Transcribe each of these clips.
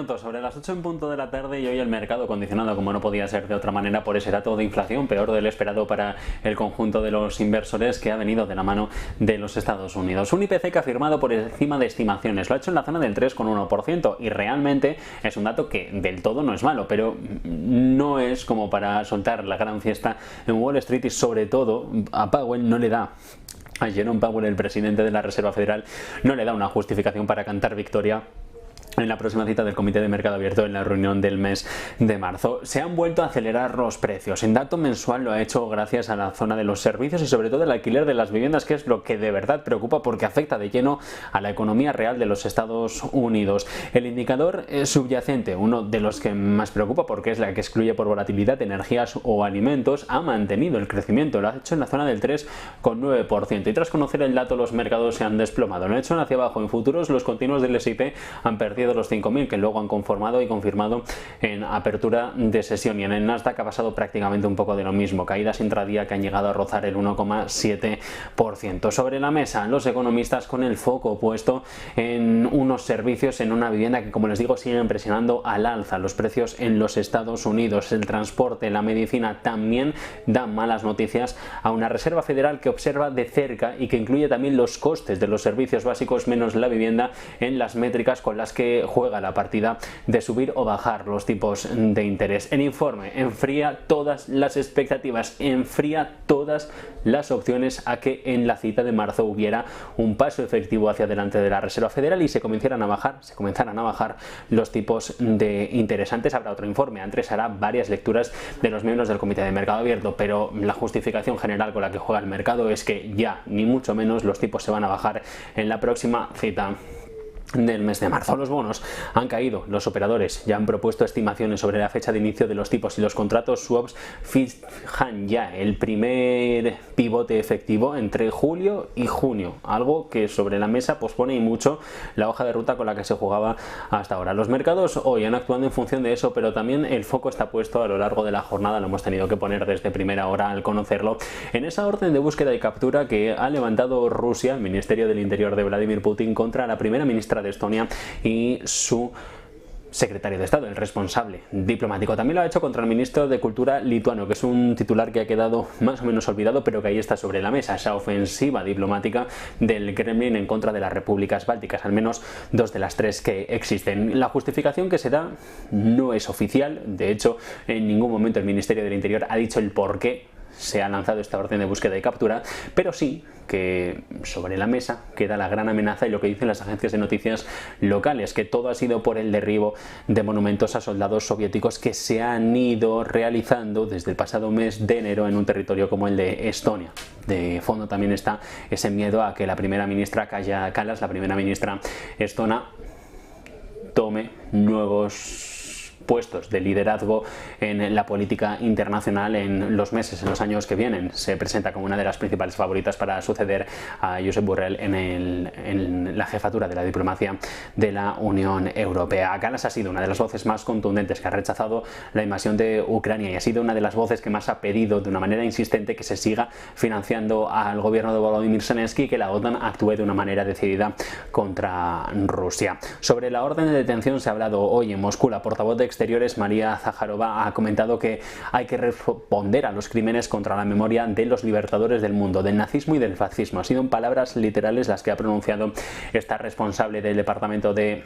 minutos sobre las 8 en punto de la tarde y hoy el mercado condicionado, como no podía ser de otra manera, por ese dato de inflación peor del esperado para el conjunto de los inversores, que ha venido de la mano de los Estados Unidos. Un IPC que ha firmado por encima de estimaciones, lo ha hecho en la zona del 3,1% y realmente es un dato que del todo no es malo, pero no es como para soltar la gran fiesta en Wall Street y sobre todo a Powell no le da. A Jerome Powell, el presidente de la Reserva Federal, no le da una justificación para cantar victoria en la próxima cita del Comité de Mercado Abierto en la reunión del mes de marzo. Se han vuelto a acelerar los precios. En dato mensual lo ha hecho gracias a la zona de los servicios y sobre todo el alquiler de las viviendas, que es lo que de verdad preocupa porque afecta de lleno a la economía real de los Estados Unidos. El indicador subyacente, uno de los que más preocupa porque es la que excluye por volatilidad energías o alimentos, ha mantenido el crecimiento. Lo ha hecho en la zona del 3,9% y tras conocer el dato los mercados se han desplomado. Lo han hecho hacia abajo. En futuros los continuos del S&P han perdido los 5.000 que luego han conformado y confirmado en apertura de sesión, y en el Nasdaq ha pasado prácticamente un poco de lo mismo, caídas intradía que han llegado a rozar el 1,7%. Sobre la mesa los economistas con el foco puesto en unos servicios, en una vivienda que, como les digo, siguen presionando al alza. Los precios en los Estados Unidos, el transporte, la medicina también dan malas noticias a una Reserva Federal que observa de cerca y que incluye también los costes de los servicios básicos menos la vivienda en las métricas con las que juega la partida de subir o bajar los tipos de interés. El informe enfría todas las expectativas, enfría todas las opciones a que en la cita de marzo hubiera un paso efectivo hacia adelante de la Reserva Federal y se comenzaran a bajar los tipos de interés. Antes habrá otro informe, antes hará varias lecturas de los miembros del Comité de Mercado Abierto, pero la justificación general con la que juega el mercado es que ya, ni mucho menos, los tipos se van a bajar en la próxima cita del mes de marzo. Los bonos han caído, los operadores ya han propuesto estimaciones sobre la fecha de inicio de los tipos y los contratos swaps fijan ya el primer pivote efectivo entre julio y junio, algo que sobre la mesa pospone y mucho la hoja de ruta con la que se jugaba hasta ahora. Los mercados hoy han actuado en función de eso, pero también el foco está puesto a lo largo de la jornada, lo hemos tenido que poner desde primera hora al conocerlo, en esa orden de búsqueda y captura que ha levantado Rusia, el Ministerio del Interior de Vladimir Putin, contra la primera ministra de Estonia y su secretario de Estado, el responsable diplomático. También lo ha hecho contra el ministro de Cultura lituano, que es un titular que ha quedado más o menos olvidado, pero que ahí está sobre la mesa, esa ofensiva diplomática del Kremlin en contra de las repúblicas bálticas, al menos dos de las tres que existen. La justificación que se da no es oficial, de hecho en ningún momento el Ministerio del Interior ha dicho el por qué se ha lanzado esta orden de búsqueda y captura, pero sí que sobre la mesa queda la gran amenaza y lo que dicen las agencias de noticias locales, que todo ha sido por el derribo de monumentos a soldados soviéticos que se han ido realizando desde el pasado mes de enero en un territorio como el de Estonia. De fondo también está ese miedo a que la primera ministra Kaja Kallas, la primera ministra estona, tome nuevos puestos de liderazgo en la política internacional en los meses, en los años que vienen. Se presenta como una de las principales favoritas para suceder a Josep Borrell en la jefatura de la diplomacia de la Unión Europea. Kallas ha sido una de las voces más contundentes que ha rechazado la invasión de Ucrania y ha sido una de las voces que más ha pedido de una manera insistente que se siga financiando al gobierno de Volodymyr Zelensky y que la OTAN actúe de una manera decidida contra Rusia. Sobre la orden de detención se ha hablado hoy en Moscú. La portavoz de Exteriores, María Zaharova, ha comentado que hay que responder a los crímenes contra la memoria de los libertadores del mundo, del nazismo y del fascismo. Han sido en palabras literales las que ha pronunciado esta responsable del departamento de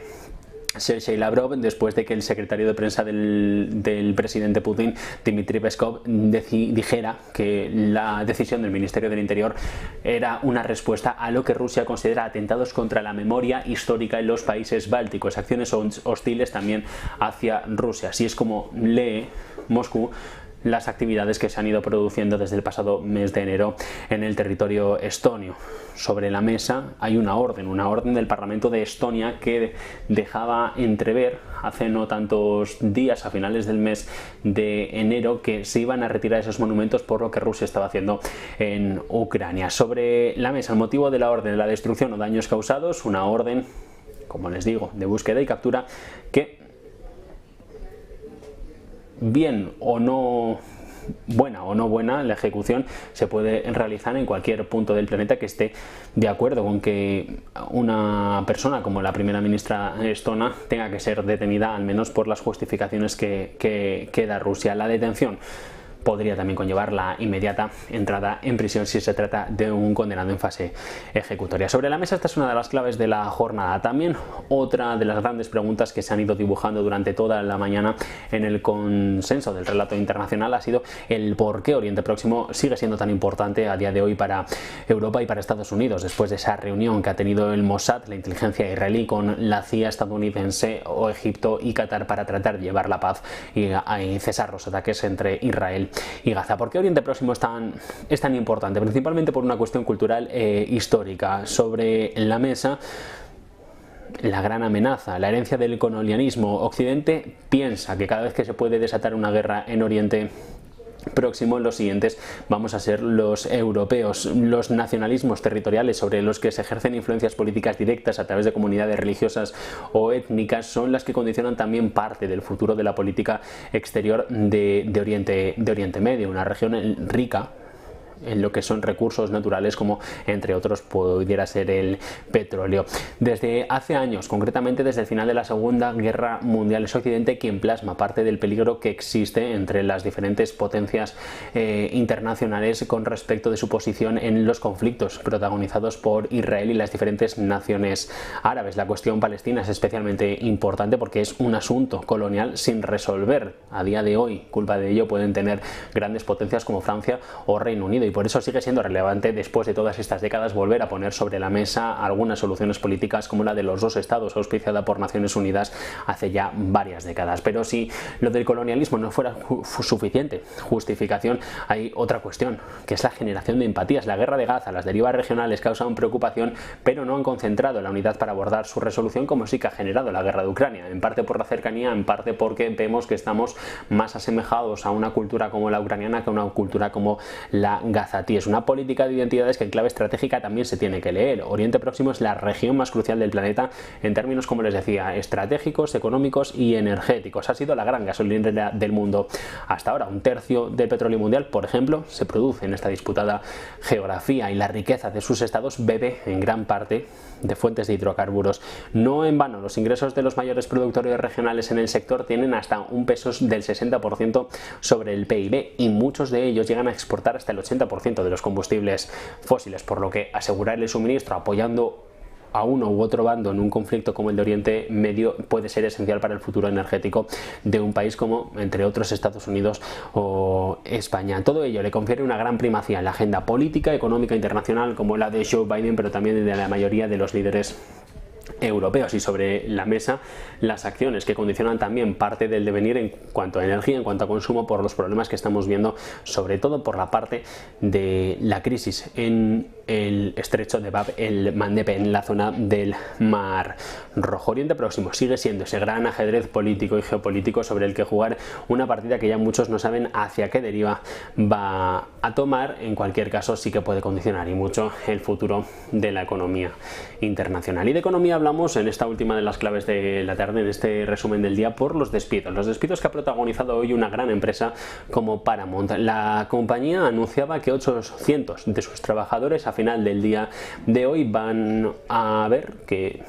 Sergei Lavrov, después de que el secretario de prensa del presidente Putin, Dmitry Peskov, dijera que la decisión del Ministerio del Interior era una respuesta a lo que Rusia considera atentados contra la memoria histórica en los países bálticos, acciones hostiles también hacia Rusia. Así es como lee Moscú las actividades que se han ido produciendo desde el pasado mes de enero en el territorio estonio. Sobre la mesa hay una orden del Parlamento de Estonia que dejaba entrever hace no tantos días, a finales del mes de enero, que se iban a retirar esos monumentos por lo que Rusia estaba haciendo en Ucrania. Sobre la mesa, el motivo de la orden, la destrucción o daños causados, una orden, como les digo, de búsqueda y captura que, bien o no buena o no buena, la ejecución se puede realizar en cualquier punto del planeta que esté de acuerdo con que una persona como la primera ministra estona tenga que ser detenida, al menos por las justificaciones que da Rusia. La detención podría también conllevar la inmediata entrada en prisión si se trata de un condenado en fase ejecutoria. Sobre la mesa, esta es una de las claves de la jornada. También otra de las grandes preguntas que se han ido dibujando durante toda la mañana en el consenso del relato internacional ha sido el por qué Oriente Próximo sigue siendo tan importante a día de hoy para Europa y para Estados Unidos, después de esa reunión que ha tenido el Mossad, la inteligencia israelí, con la CIA estadounidense o Egipto y Qatar para tratar de llevar la paz y cesar los ataques entre Israel y Gaza. ¿Por qué Oriente Próximo es tan importante? Principalmente por una cuestión cultural histórica. Sobre la mesa, la gran amenaza, la herencia del colonialismo. Occidente piensa que cada vez que se puede desatar una guerra en Oriente Próximo, los siguientes vamos a ser los europeos. Los nacionalismos territoriales sobre los que se ejercen influencias políticas directas a través de comunidades religiosas o étnicas son las que condicionan también parte del futuro de la política exterior de Oriente Medio, una región rica en lo que son recursos naturales, como entre otros pudiera ser el petróleo. Desde hace años, concretamente desde el final de la Segunda Guerra Mundial, es Occidente quien plasma parte del peligro que existe entre las diferentes potencias internacionales con respecto de su posición en los conflictos protagonizados por Israel y las diferentes naciones árabes. La cuestión palestina es especialmente importante porque es un asunto colonial sin resolver. A día de hoy, culpa de ello pueden tener grandes potencias como Francia o Reino Unido, y por eso sigue siendo relevante, después de todas estas décadas, volver a poner sobre la mesa algunas soluciones políticas como la de los dos estados, auspiciada por Naciones Unidas hace ya varias décadas. Pero si lo del colonialismo no fuera suficiente justificación, hay otra cuestión, que es la generación de empatías. La guerra de Gaza, las derivas regionales causan preocupación, pero no han concentrado la unidad para abordar su resolución, como sí que ha generado la guerra de Ucrania, en parte por la cercanía, en parte porque vemos que estamos más asemejados a una cultura como la ucraniana que a una cultura como la gazatí. Es una política de identidades que en clave estratégica también se tiene que leer. Oriente Próximo es la región más crucial del planeta en términos, como les decía, estratégicos, económicos y energéticos. Ha sido la gran gasolinera del mundo hasta ahora. Un tercio del petróleo mundial, por ejemplo, se produce en esta disputada geografía, y la riqueza de sus estados bebe en gran parte de fuentes de hidrocarburos. No en vano, los ingresos de los mayores productores regionales en el sector tienen hasta un peso del 60% sobre el PIB, y muchos de ellos llegan a exportar hasta el 80% de los combustibles fósiles, por lo que asegurar el suministro apoyando a uno u otro bando en un conflicto como el de Oriente Medio puede ser esencial para el futuro energético de un país como, entre otros, Estados Unidos o España. Todo ello le confiere una gran primacía en la agenda política, económica internacional, como la de Joe Biden, pero también de la mayoría de los líderes europeos. Y sobre la mesa, las acciones que condicionan también parte del devenir en cuanto a energía, en cuanto a consumo, por los problemas que estamos viendo, sobre todo por la parte de la crisis en el estrecho de Bab el Mandeb, en la zona del Mar Rojo. Oriente Próximo sigue siendo ese gran ajedrez político y geopolítico sobre el que jugar una partida que ya muchos no saben hacia qué deriva va a tomar. En cualquier caso, sí que puede condicionar y mucho el futuro de la economía internacional. Y de economía hablamos en esta última de las claves de la tarde, en este resumen del día, por los despidos. Los despidos que ha protagonizado hoy una gran empresa como Paramount. La compañía anunciaba que 800 de sus trabajadores a final del día de hoy van a ver que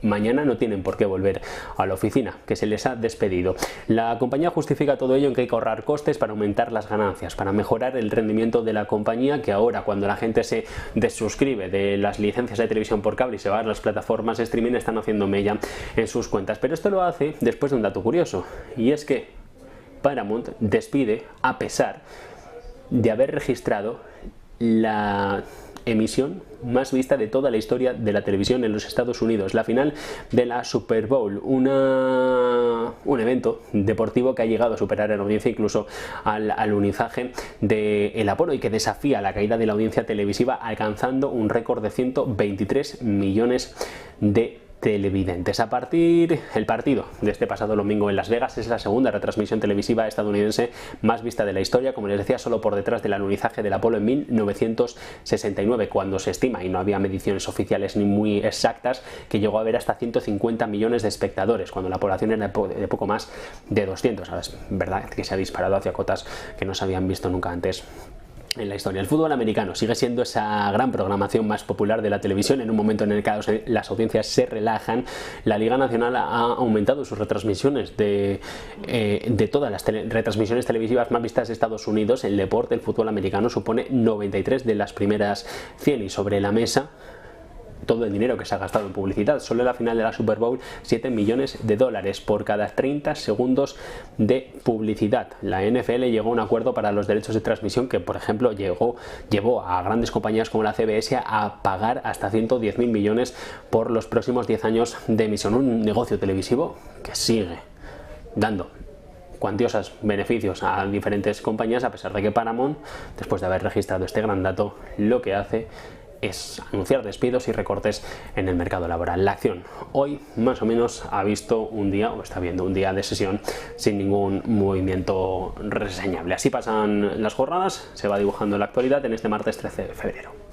mañana no tienen por qué volver a la oficina, que se les ha despedido. La compañía justifica todo ello en que hay que ahorrar costes para aumentar las ganancias, para mejorar el rendimiento de la compañía, que ahora, cuando la gente se desuscribe de las licencias de televisión por cable y se va a las plataformas de streaming, están haciendo mella en sus cuentas. Pero esto lo hace después de un dato curioso, y es que Paramount despide a pesar de haber registrado la emisión más vista de toda la historia de la televisión en los Estados Unidos, la final de la Super Bowl, un evento deportivo que ha llegado a superar en audiencia incluso al alunizaje del Apolo, y que desafía la caída de la audiencia televisiva, alcanzando un récord de 123 millones de televidentes. El partido de este pasado domingo en Las Vegas es la segunda retransmisión televisiva estadounidense más vista de la historia, como les decía, solo por detrás del alunizaje del Apolo en 1969, cuando se estima, y no había mediciones oficiales ni muy exactas, que llegó a haber hasta 150 millones de espectadores, cuando la población era de poco más de 200. Ahora es verdad que se ha disparado hacia cotas que no se habían visto nunca antes en la historia. El fútbol americano sigue siendo esa gran programación más popular de la televisión en un momento en el que las audiencias se relajan. La Liga Nacional ha aumentado sus retransmisiones de todas las retransmisiones televisivas más vistas de Estados Unidos. El deporte, el fútbol americano, supone 93 de las primeras 100, y sobre la mesa todo el dinero que se ha gastado en publicidad. Solo en la final de la Super Bowl, $7 millones por cada 30 segundos de publicidad. La NFL llegó a un acuerdo para los derechos de transmisión que, por ejemplo, llevó a grandes compañías como la CBS a pagar hasta 110.000 millones por los próximos 10 años de emisión. Un negocio televisivo que sigue dando cuantiosos beneficios a diferentes compañías, a pesar de que Paramount, después de haber registrado este gran dato, lo que hace es anunciar despidos y recortes en el mercado laboral. La acción hoy más o menos ha visto un día, o está viendo un día de sesión sin ningún movimiento reseñable. Así pasan las jornadas, se va dibujando la actualidad en este martes 13 de febrero.